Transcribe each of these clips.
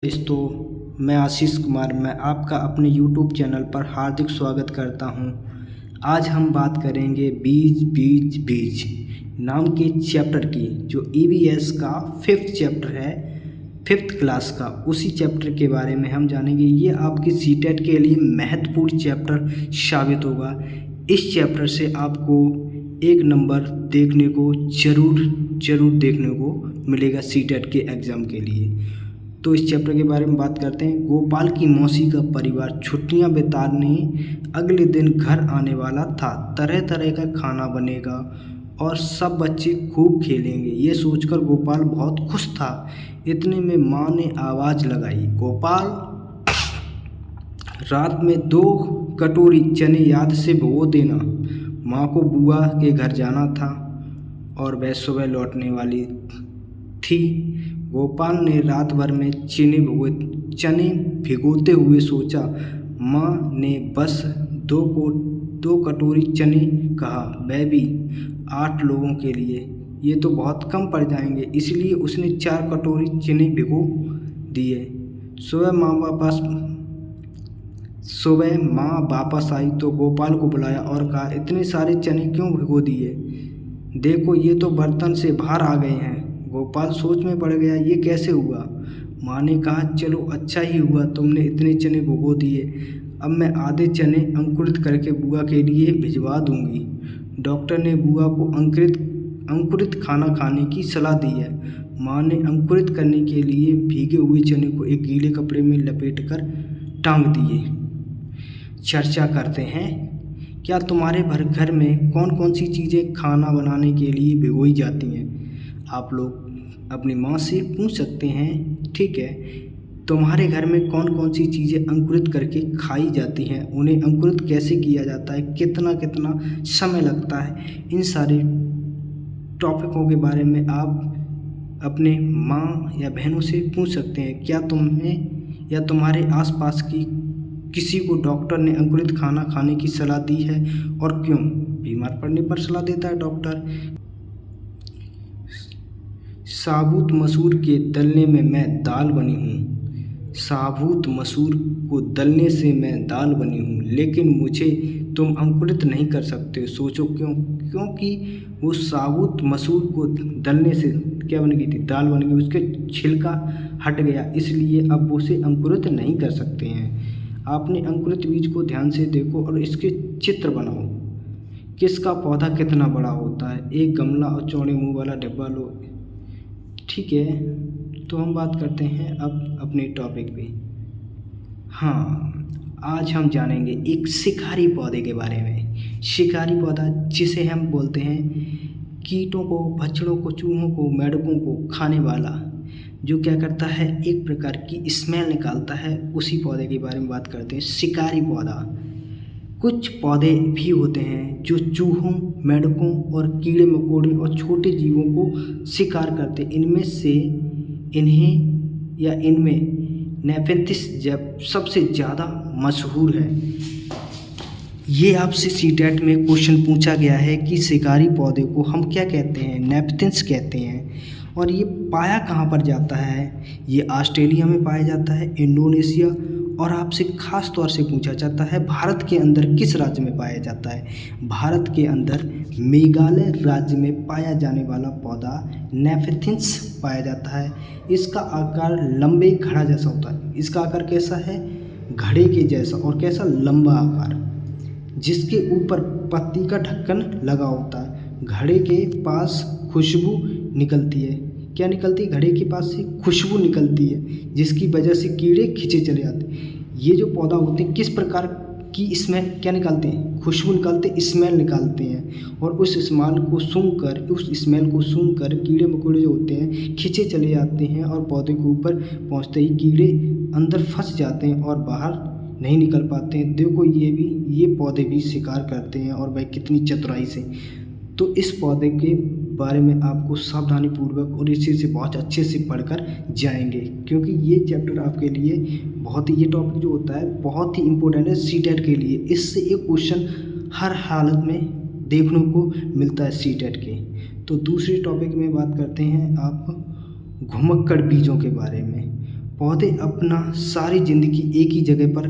दोस्तों, मैं आशीष कुमार मैं आपका अपने YouTube चैनल पर हार्दिक स्वागत करता हूं। आज हम बात करेंगे बीज बीज बीज नाम के चैप्टर की, जो EVS का 5th चैप्टर है, 5th क्लास का। उसी चैप्टर के बारे में हम जानेंगे। ये आपकी सीटेट के लिए महत्वपूर्ण चैप्टर साबित होगा। इस चैप्टर से आपको 1 नंबर देखने को ज़रूर देखने को मिलेगा सीटेट के एग्ज़ाम के लिए। तो इस चैप्टर के बारे में बात करते हैं। गोपाल की मौसी का परिवार छुट्टियां बिताने अगले दिन घर आने वाला था। तरह तरह का खाना बनेगा और सब बच्चे खूब खेलेंगे, ये सोचकर गोपाल बहुत खुश था। इतने में माँ ने आवाज़ लगाई, गोपाल, रात में 2 कटोरी चने याद से भिगो देना। माँ को बुआ के घर जाना था और वह सुबह लौटने वाली थी। गोपाल ने रात भर में चने भिगोते हुए सोचा। माँ ने बस 2 कटोरी चने कहा, वह भी 8 लोगों के लिए। ये तो बहुत कम पड़ जाएंगे, इसलिए उसने 4 कटोरी चने भिगो दिए। सुबह माँ वापस आई तो गोपाल को बुलाया और कहा, इतने सारे चने क्यों भिगो दिए? देखो, ये तो बर्तन से बाहर आ गए हैं। गोपाल सोच में पड़ गया, ये कैसे हुआ? माँ ने कहा, चलो अच्छा ही हुआ तुमने इतने चने भिगो दिए। अब मैं आधे चने अंकुरित करके बुआ के लिए भिजवा दूंगी। डॉक्टर ने बुआ को अंकुरित खाना खाने की सलाह दी है। माँ ने अंकुरित करने के लिए भीगे हुए चने को एक गीले कपड़े में लपेटकर टांग दिए। चर्चा करते हैं। क्या तुम्हारे घर में कौन कौन सी चीज़ें खाना बनाने के लिए भिगोई जाती हैं? आप लोग अपनी माँ से पूछ सकते हैं। ठीक है, तुम्हारे घर में कौन कौन सी चीज़ें अंकुरित करके खाई जाती हैं, उन्हें अंकुरित कैसे किया जाता है, कितना कितना समय लगता है, इन सारे टॉपिकों के बारे में आप अपने माँ या बहनों से पूछ सकते हैं। क्या तुम्हें या तुम्हारे आसपास की किसी को डॉक्टर ने अंकुरित खाना खाने की सलाह दी है, और क्यों? बीमार पड़ने पर सलाह देता है डॉक्टर। साबुत मसूर के दलने में मैं दाल बनी हूँ। साबुत मसूर को दलने से मैं दाल बनी हूँ, लेकिन मुझे तुम अंकुरित नहीं कर सकते। सोचो क्यों? क्योंकि वो साबुत मसूर को दलने से क्या बन गई थी? दाल बन गई। उसके छिलका हट गया, इसलिए अब वो उसे अंकुरित नहीं कर सकते हैं। आपने अंकुरित बीज को ध्यान से देखो और इसके चित्र बनाओ। किसका पौधा कितना बड़ा होता है? एक गमला और चौड़े मुंह वाला डिब्बा लो। ठीक है, तो हम बात करते हैं अब अपने टॉपिक पे। हाँ, आज हम जानेंगे एक शिकारी पौधे के बारे में। शिकारी पौधा, जिसे हम बोलते हैं कीटों को, बछड़ों को, चूहों को, मेंढकों को खाने वाला, जो क्या करता है, एक प्रकार की स्मेल निकालता है। उसी पौधे के बारे में बात करते हैं, शिकारी पौधा। कुछ पौधे भी होते हैं जो चूहों, मेंढकों और कीड़े मकोड़े और छोटे जीवों को शिकार करते हैं। इनमें नेफेंथिस सबसे ज़्यादा मशहूर है। ये आपसे सीटेट में क्वेश्चन पूछा गया है कि शिकारी पौधे को हम क्या कहते हैं? नेफेंथिस कहते हैं। और ये पाया कहाँ पर जाता है? ये ऑस्ट्रेलिया में पाया जाता है, इंडोनेशिया, और आपसे ख़ास तौर से पूछा जाता है भारत के अंदर किस राज्य में पाया जाता है? भारत के अंदर मेघालय राज्य में पाया जाने वाला पौधा नेफेंथिस पाया जाता है। इसका आकार लंबे घड़ा जैसा होता है। इसका आकार कैसा है? घड़े के जैसा, और कैसा? लंबा आकार, जिसके ऊपर पत्ती का ढक्कन लगा होता है। घड़े के पास खुशबू निकलती है। क्या निकलती है? घड़े के पास से खुशबू निकलती है, जिसकी वजह से कीड़े खींचे चले जाते हैं। ये जो पौधा होते हैं, किस प्रकार की स्मेल क्या निकालते हैं? खुशबू निकालते, स्मेल निकालते हैं। और उस स्मेल को सूंघकर कीड़े मकोड़े जो होते हैं खींचे चले जाते हैं, और पौधे के ऊपर पहुँचते ही कीड़े अंदर फंस जाते हैं और बाहर नहीं निकल पाते हैं। देखो, ये पौधे भी शिकार करते हैं, और वह कितनी चतुराई से। तो इस पौधे के बारे में आपको सावधानीपूर्वक और इसी से बहुत अच्छे से पढ़कर जाएंगे, क्योंकि ये चैप्टर आपके लिए ये टॉपिक जो होता है बहुत ही इम्पोर्टेंट है सीटेट के लिए। इससे एक क्वेश्चन हर हालत में देखने को मिलता है सीटेट के। तो दूसरे टॉपिक में बात करते हैं आप घुमक्कड़ बीजों के बारे में। पौधे अपना सारी ज़िंदगी एक ही जगह पर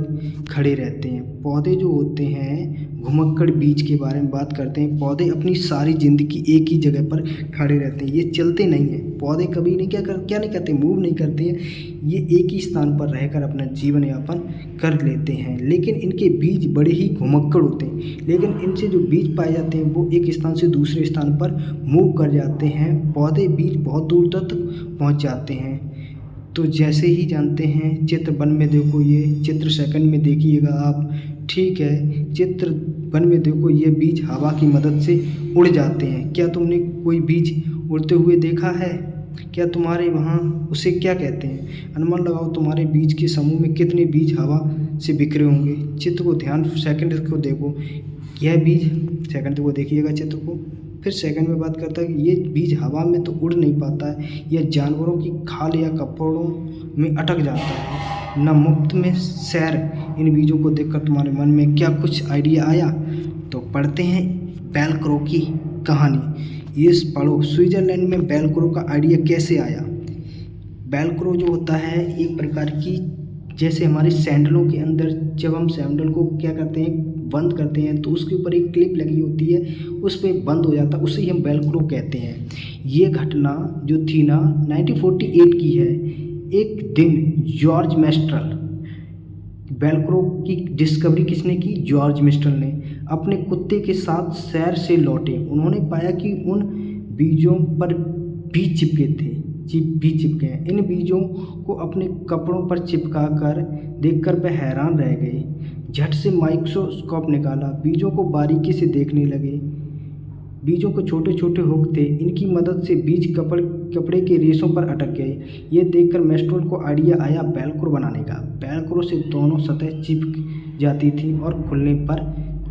खड़े रहते हैं। पौधे जो होते हैं, घुमक्कड़ बीज के बारे में बात करते हैं। पौधे अपनी सारी ज़िंदगी एक ही जगह पर खड़े रहते हैं, ये चलते नहीं हैं। पौधे कभी नहीं क्या नहीं करते, मूव नहीं करते हैं। ये एक ही स्थान पर रहकर अपना जीवन यापन कर लेते हैं। लेकिन इनके बीज बड़े ही घुमक्कड़ होते हैं। लेकिन इनसे जो बीज पाए जाते हैं वो एक स्थान से दूसरे स्थान पर मूव कर जाते हैं। पौधे बीज बहुत दूर तक पहुँच जाते हैं। तो जैसे ही जानते हैं, चित्र वन में देखो, ये चित्र सेकंड में देखिएगा आप, ठीक है। चित्र वन में देखो, ये बीज हवा की मदद से उड़ जाते हैं। क्या तुमने कोई बीज उड़ते हुए देखा है? क्या तुम्हारे वहाँ उसे क्या कहते हैं? अनुमान लगाओ तुम्हारे बीज के समूह में कितने बीज हवा से बिखरे होंगे। चित्र को ध्यान सेकंड को देखो, यह बीज सेकंड को देखिएगा चित्र को। फिर सेकंड में बात करता है कि ये बीज हवा में तो उड़ नहीं पाता है, यह जानवरों की खाल या कपड़ों में अटक जाता है। न मुफ्त में सैर। इन बीजों को देखकर तुम्हारे मन में क्या कुछ आइडिया आया? तो पढ़ते हैं वेलक्रो की कहानी। ये पढ़ो, स्विट्ज़रलैंड में वेलक्रो का आइडिया कैसे आया। वेलक्रो जो होता है एक प्रकार की, जैसे हमारे सैंडलों के अंदर जब हम सैंडल को क्या करते हैं, बंद करते हैं, तो उसके ऊपर एक क्लिप लगी होती है, उस पर बंद हो जाता है, उसे हम वेलक्रो कहते हैं। ये घटना जो थी ना 1948 की है। एक दिन जॉर्ज मेस्ट्रल, वेलक्रो की डिस्कवरी किसने की? जॉर्ज मेस्ट्रल ने। अपने कुत्ते के साथ सैर से लौटे, उन्होंने पाया कि उन बीजों पर बीज चिपके थे, बीज चिपके हैं। इन बीजों को अपने कपड़ों पर चिपका कर देखकर वह हैरान रह गए। झट से माइक्रोस्कोप निकाला, बीजों को बारीकी से देखने लगे। बीजों को छोटे छोटे हुक थे, इनकी मदद से बीज कपड़े के रेशों पर अटक गए। ये देखकर मेस्ट्रोल को आइडिया आया वेलक्रो बनाने का। वेलक्रो से दोनों सतह चिपक जाती थी और खुलने पर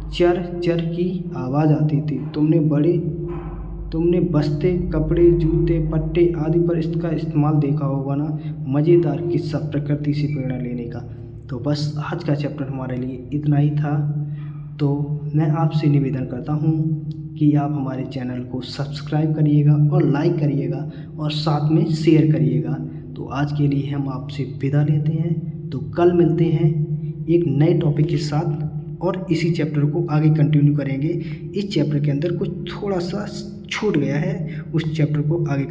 चर चर की आवाज़ आती थी। तुमने बस्ते, कपड़े, जूते, पट्टे आदि पर इसका इस्तेमाल देखा होगा ना। मज़ेदार किस्सा प्रकृति से प्रेरणा लेने का। तो बस आज का चैप्टर हमारे लिए इतना ही था। तो मैं आपसे निवेदन करता हूँ कि आप हमारे चैनल को सब्सक्राइब करिएगा और लाइक करिएगा और साथ में शेयर करिएगा। तो आज के लिए हम आपसे विदा लेते हैं। तो कल मिलते हैं एक नए टॉपिक के साथ और इसी चैप्टर को आगे कंटिन्यू करेंगे। इस चैप्टर के अंदर कुछ थोड़ा सा छूट गया है, उस चैप्टर को आगे